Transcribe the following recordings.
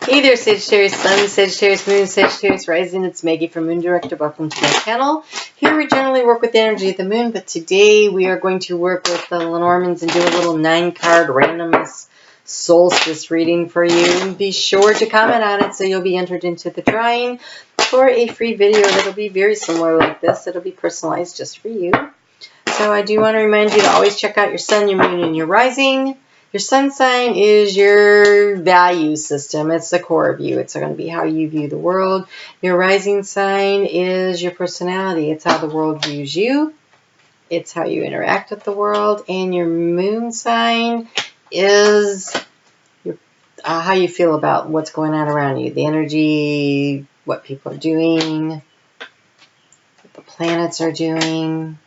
Hey there, Sagittarius Sun, Sagittarius Moon, Sagittarius Rising. It's Maggie from Moon Director. Welcome to my channel. Here we generally work with the energy of the moon, but today we are going to work with the Lenormands and do a little 9-card randomness solstice reading for you. And be sure to comment on it so you'll be entered into the drawing for a free video that'll be very similar like this. It'll be personalized just for you. So I do want to remind you to always check out your sun, your moon, and your rising. Your sun sign is your value system. It's the core of you. It's going to be how you view the world. Your rising sign is your personality. It's how the world views you. It's how you interact with the world. And your moon sign is your, how you feel about what's going on around you. The energy, what people are doing, what the planets are doing.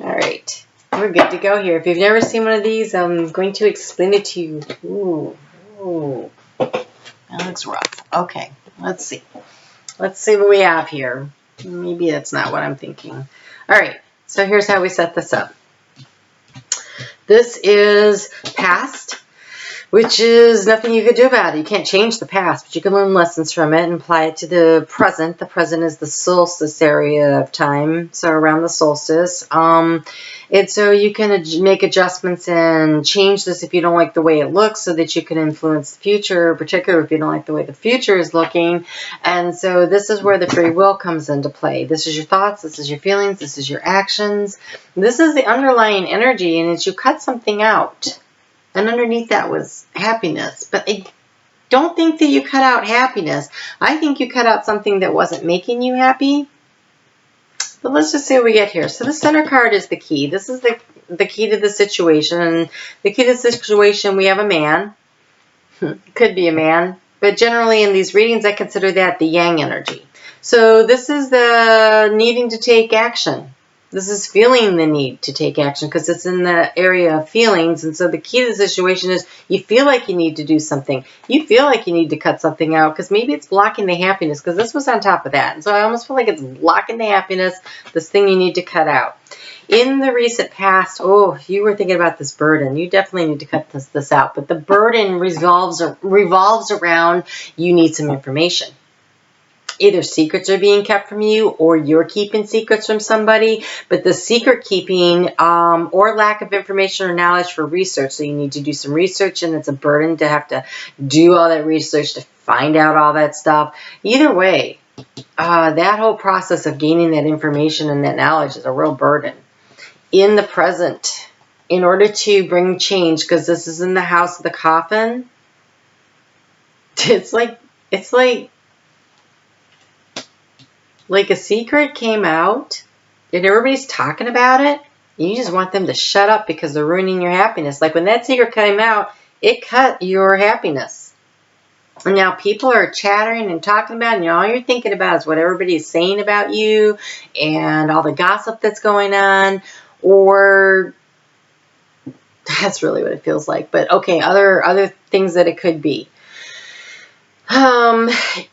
Alright, we're good to go here. If you've never seen one of these, I'm going to explain it to you. Ooh. That looks rough. Okay, let's see. Let's see what we have here. Maybe that's not what I'm thinking. Alright, so here's how we set this up. This is past, which is nothing you could do about it. You can't change the past, but you can learn lessons from it and apply it to the present. The present is the solstice area of time, so around the solstice. And so you can make adjustments and change this if you don't like the way it looks so that you can influence the future, particularly if you don't like the way the future is looking. And so this is where the free will comes into play. This is your thoughts, this is your feelings, this is your actions. This is the underlying energy, and it's you cut something out. And underneath that was happiness. But I don't think that you cut out happiness. I think you cut out something that wasn't making you happy. But let's just see what we get here. So the center card is the key. This is the key to the situation. And the key to the situation, we have a man. Could be a man. But generally in these readings, I consider that the yang energy. So this is the needing to take action. This is feeling the need to take action because it's in the area of feelings. And so the key to the situation is you feel like you need to do something. You feel like you need to cut something out because maybe it's blocking the happiness because this was on top of that. And so I almost feel like it's blocking the happiness, this thing you need to cut out. In the recent past, oh, you were thinking about this burden. You definitely need to cut this out. But the burden revolves around you need some information. Either secrets are being kept from you or you're keeping secrets from somebody, but the secret keeping or lack of information or knowledge for research. So you need to do some research and it's a burden to have to do all that research to find out all that stuff. Either way, that whole process of gaining that information and that knowledge is a real burden. In the present, in order to bring change, because this is in the house of the coffin, it's like a secret came out and everybody's talking about it. And you just want them to shut up because they're ruining your happiness. Like when that secret came out, it cut your happiness. And now people are chattering and talking about it, and all you're thinking about is what everybody's saying about you and all the gossip that's going on. Or that's really what it feels like. But okay, other things that it could be.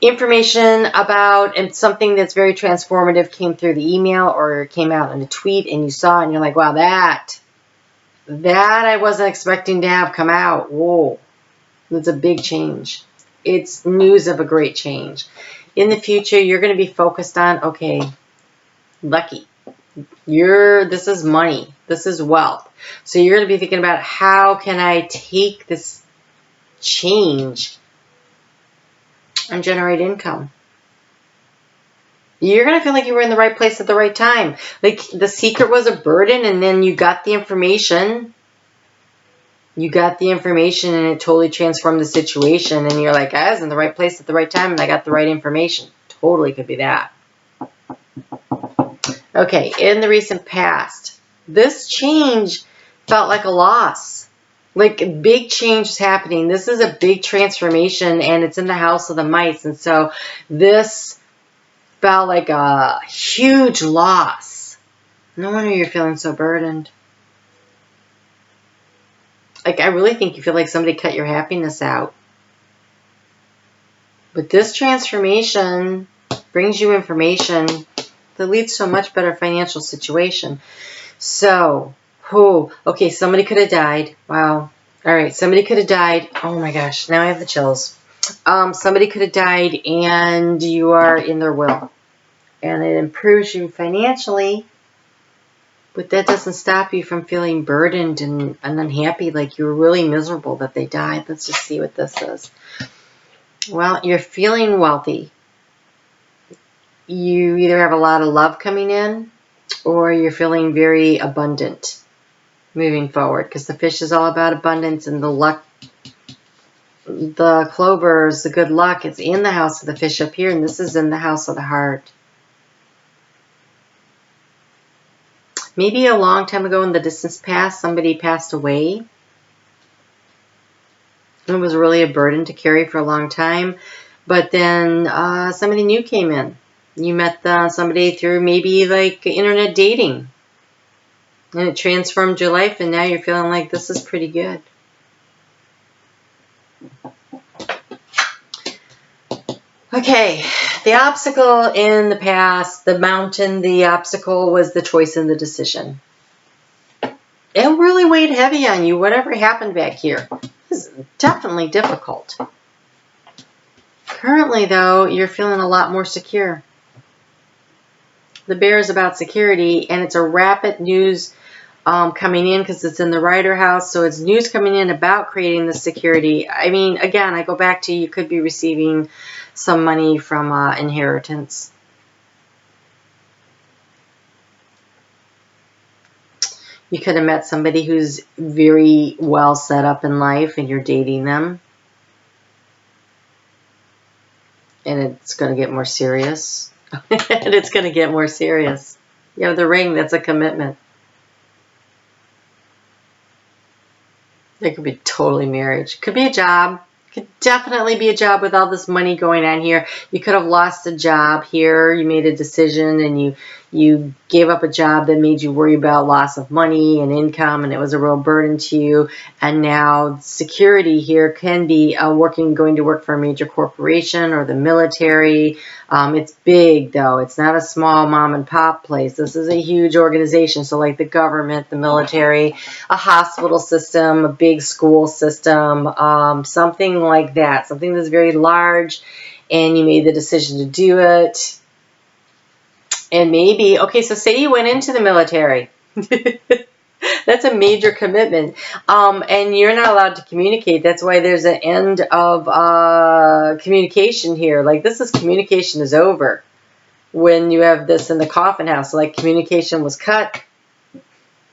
Information about and something that's very transformative came through the email or came out in a tweet and you saw it and you're like, wow, that I wasn't expecting to have come out. Whoa, that's a big change. It's news of a great change. In the future, you're going to be focused on, okay, lucky. This is money. This is wealth. So you're going to be thinking about how can I take this change and generate income. You're going to feel like you were in the right place at the right time. Like the secret was a burden and then you got the information. You got the information and it totally transformed the situation. And you're like, I was in the right place at the right time and I got the right information. Totally could be that. Okay, in the recent past, this change felt like a loss. Like big change is happening. This is a big transformation and it's in the house of the mice. And so this felt like a huge loss. No wonder you're feeling so burdened. Like I really think you feel like somebody cut your happiness out. But this transformation brings you information that leads to a much better financial situation. So Oh, okay, somebody could have died. Wow. All right, somebody could have died. Oh my gosh, now I have the chills. Somebody could have died and you are in their will. And it improves you financially, but that doesn't stop you from feeling burdened and unhappy, like you were really miserable that they died. Let's just see what this is. Well, you're feeling wealthy. You either have a lot of love coming in or you're feeling very abundant moving forward, because the fish is all about abundance, and the luck, the clovers, the good luck, it's in the house of the fish up here, and this is in the house of the heart. Maybe a long time ago in the distant past, somebody passed away. It was really a burden to carry for a long time. But then somebody new came in. You met somebody through maybe like internet dating. And it transformed your life, and now you're feeling like this is pretty good. Okay, the obstacle in the past, the mountain, the obstacle was the choice and the decision. It really weighed heavy on you, whatever happened back here. This is definitely difficult. Currently, though, you're feeling a lot more secure. The bear is about security, and it's a rapid news coming in because it's in the Rider house, so it's news coming in about creating the security. I mean, again, I go back to you could be receiving some money from inheritance. You could have met somebody who's very well set up in life and you're dating them. And it's going to get more serious. And it's going to get more serious. You have the ring, that's a commitment. There could be totally marriage. Could be a job. Could definitely be a job with all this money going on here. You could have lost a job here. You made a decision and you gave up a job that made you worry about loss of money and income, and it was a real burden to you. And now security here can be going to work for a major corporation or the military. It's big, though. It's not a small mom and pop place. This is a huge organization. So like the government, the military, a hospital system, a big school system, something like that. Something that's very large, and you made the decision to do it. And maybe, okay, so say you went into the military. That's a major commitment. And you're not allowed to communicate. That's why there's an end of communication here. Like communication is over when you have this in the coffin house. Like communication was cut.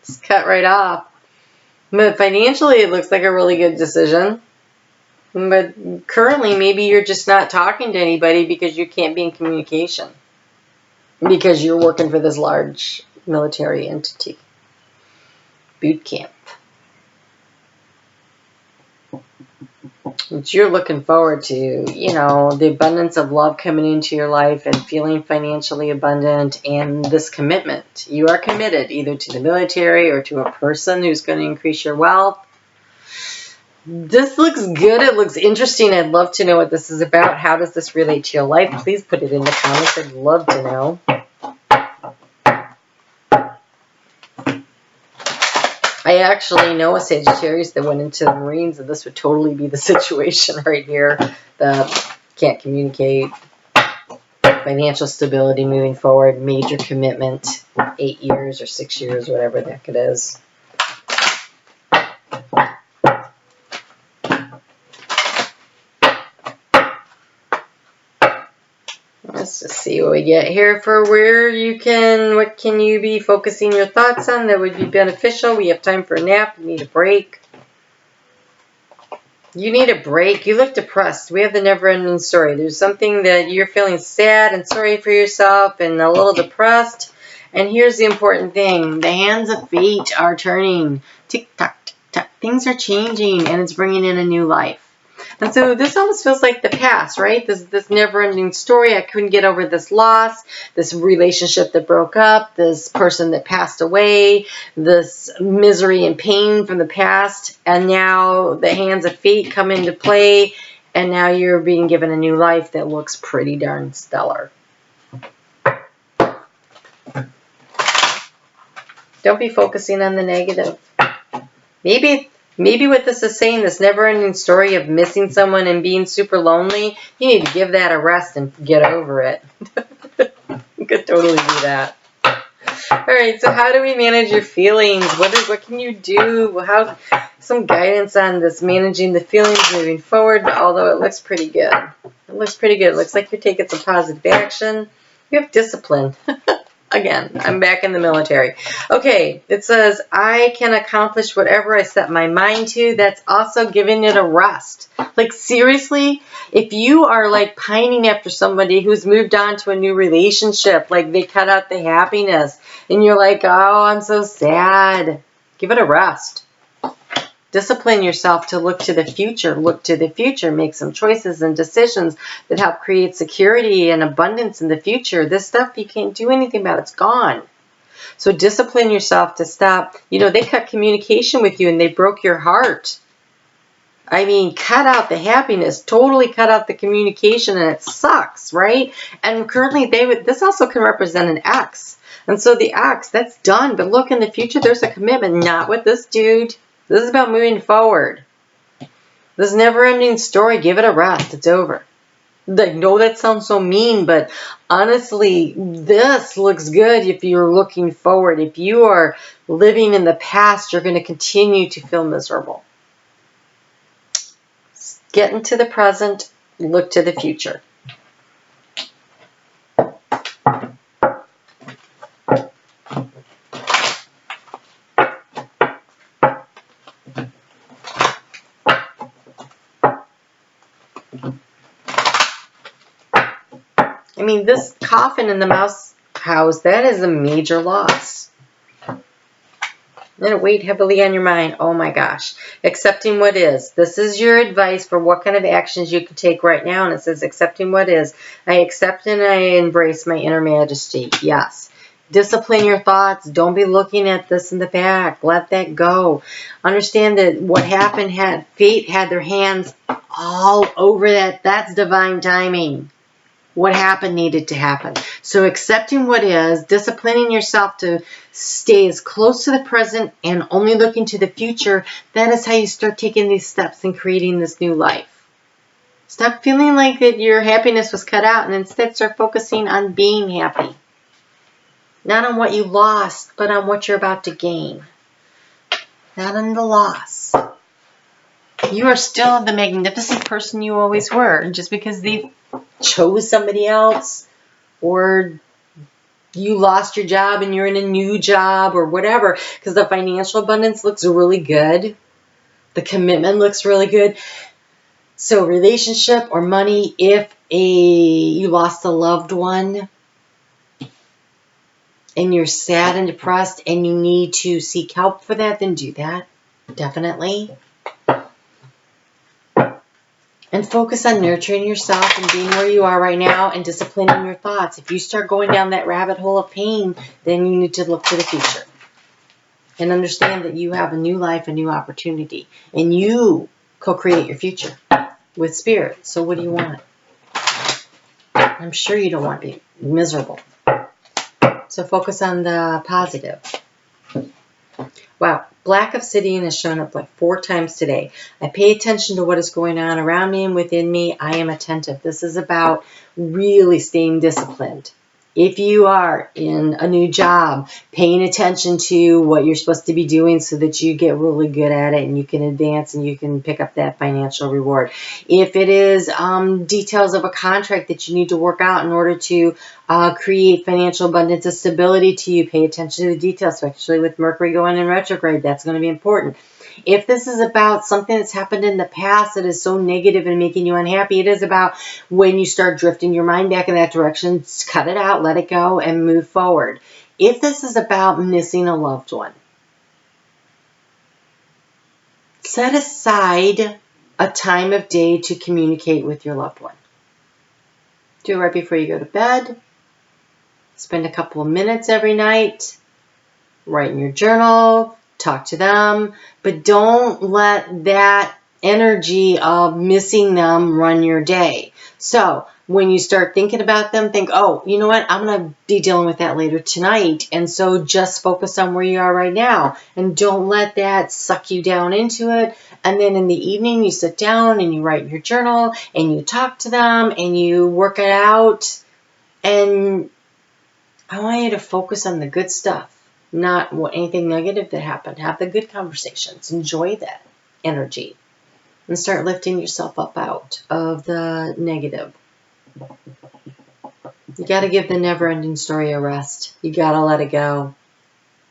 It's cut right off. But financially, it looks like a really good decision. But currently, maybe you're just not talking to anybody because you can't be in communication. Because you're working for this large military entity. Boot camp. Which you're looking forward to, you know, the abundance of love coming into your life and feeling financially abundant and this commitment. You are committed either to the military or to a person who's going to increase your wealth. This looks good. It looks interesting. I'd love to know what this is about. How does this relate to your life? Please put it in the comments. I'd love to know. I actually know a Sagittarius that went into the Marines, and this would totally be the situation right here. The can't communicate, financial stability moving forward, major commitment, 8 years or 6 years, whatever the heck it is. Let's just see what we get here for what can you be focusing your thoughts on that would be beneficial. We have time for a nap. You need a break. You need a break. You look depressed. We have the never-ending story. There's something that you're feeling sad and sorry for yourself and a little depressed. And here's the important thing. The hands of fate are turning. Tick-tock, tick-tock. Things are changing, and it's bringing in a new life. And so this almost feels like the past, right? This never-ending story. I couldn't get over this loss, this relationship that broke up, this person that passed away, this misery and pain from the past. And now the hands of fate come into play, and now you're being given a new life that looks pretty darn stellar. Don't be focusing on the negative. Maybe what this is saying, this never-ending story of missing someone and being super lonely, you need to give that a rest and get over it. You could totally do that. All right, so how do we manage your feelings? What can you do? How some guidance on this managing the feelings moving forward, although it looks pretty good. It looks pretty good. It looks like you're taking some positive action. You have discipline. Again, I'm back in the military. Okay, it says, I can accomplish whatever I set my mind to. That's also giving it a rest. Like, seriously, if you are like pining after somebody who's moved on to a new relationship, like they cut out the happiness, and you're like, oh, I'm so sad. Give it a rest. Discipline yourself to look to the future. Look to the future. Make some choices and decisions that help create security and abundance in the future. This stuff you can't do anything about. It's gone. So discipline yourself to stop. You know, they cut communication with you and they broke your heart. I mean, cut out the happiness. Totally cut out the communication, and it sucks, right? And currently, this also can represent an ex. And so the ex, that's done. But look, in the future, there's a commitment. Not with this dude. This is about moving forward. This never-ending story, give it a rest. It's over. I know that sounds so mean, but honestly, this looks good if you're looking forward. If you are living in the past, you're going to continue to feel miserable. Get into the present, look to the future. I mean, this coffin in the mouse house, that is a major loss. Let it weigh heavily on your mind. Oh my gosh. Accepting what is. This is your advice for what kind of actions you can take right now. And it says, accepting what is. I accept and I embrace my inner majesty. Yes. Discipline your thoughts. Don't be looking at this in the back. Let that go. Understand that what happened fate had their hands all over that. That's divine timing. What happened needed to happen. So accepting what is, disciplining yourself to stay as close to the present and only looking to the future, that is how you start taking these steps and creating this new life. Stop feeling like that your happiness was cut out and instead start focusing on being happy. Not on what you lost, but on what you're about to gain. Not on the loss. You are still the magnificent person you always were. And just because they chose somebody else, or you lost your job and you're in a new job or whatever, because the financial abundance looks really good. The commitment looks really good. So relationship or money, if you lost a loved one and you're sad and depressed and you need to seek help for that, then do that. Definitely. And focus on nurturing yourself and being where you are right now and disciplining your thoughts. If you start going down that rabbit hole of pain, then you need to look to the future. And understand that you have a new life, a new opportunity. And you co-create your future with spirit. So what do you want? I'm sure you don't want to be miserable. So focus on the positive. Wow, black obsidian has shown up like 4 times today. I pay attention to what is going on around me and within me. I am attentive. This is about really staying disciplined. If you are in a new job, paying attention to what you're supposed to be doing so that you get really good at it and you can advance and you can pick up that financial reward. If it is details of a contract that you need to work out in order to create financial abundance and stability to you, pay attention to the details, especially with Mercury going in retrograde. That's going to be important. If this is about something that's happened in the past that is so negative and making you unhappy, it is about when you start drifting your mind back in that direction, cut it out, let it go, and move forward. If this is about missing a loved one, set aside a time of day to communicate with your loved one. Do it right before you go to bed. Spend a couple of minutes every night. Write in your journal. Talk to them, but don't let that energy of missing them run your day. So when you start thinking about them, think, oh, you know what? I'm going to be dealing with that later tonight. And so just focus on where you are right now. And don't let that suck you down into it. And then in the evening, you sit down and you write in your journal and you talk to them and you work it out. And I want you to focus on the good stuff, not anything negative that happened. Have the good conversations. Enjoy that energy. And start lifting yourself up out of the negative. You got to give the never-ending story a rest. You got to let it go.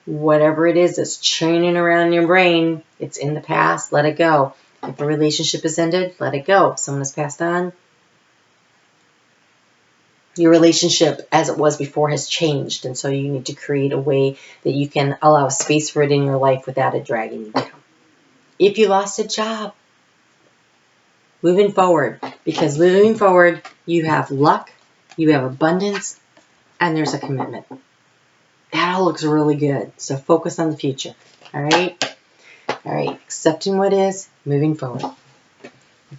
Whatever it is that's churning around in your brain, it's in the past, let it go. If a relationship has ended, let it go. If someone has passed on, your relationship as it was before has changed. And so you need to create a way that you can allow space for it in your life without it dragging you down. If you lost a job, moving forward, because moving forward, you have luck, you have abundance, and there's a commitment. That all looks really good. So focus on the future. All right? All right. Accepting what is, moving forward.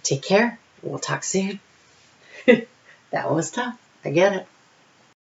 Take care. We'll talk soon. That was tough. I get it.